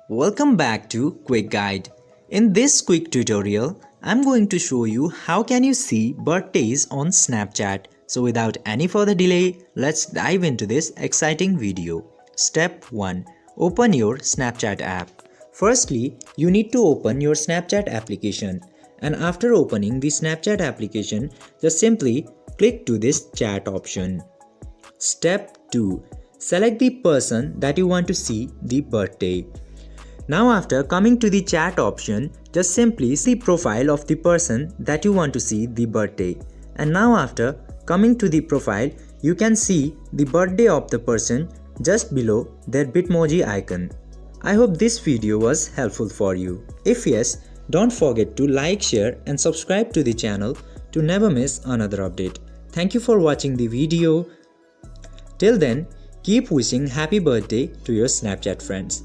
Welcome back to Quick Guide. In this quick tutorial, I'm going to show you how can you see birthdays on Snapchat. So without any further delay, let's dive into this exciting video. Step 1. Open your Snapchat app. Firstly, you need to open your Snapchat application. And after opening the Snapchat application, just simply click to this chat option. Step 2. Select the person that you want to see the birthday. Now after coming to the chat option, just simply see the profile of the person that you want to see the birthday. And now after coming to the profile, you can see the birthday of the person just below their Bitmoji icon. I hope this video was helpful for you. If yes, don't forget to like, share and subscribe to the channel to never miss another update. Thank you for watching the video. Till then, keep wishing happy birthday to your Snapchat friends.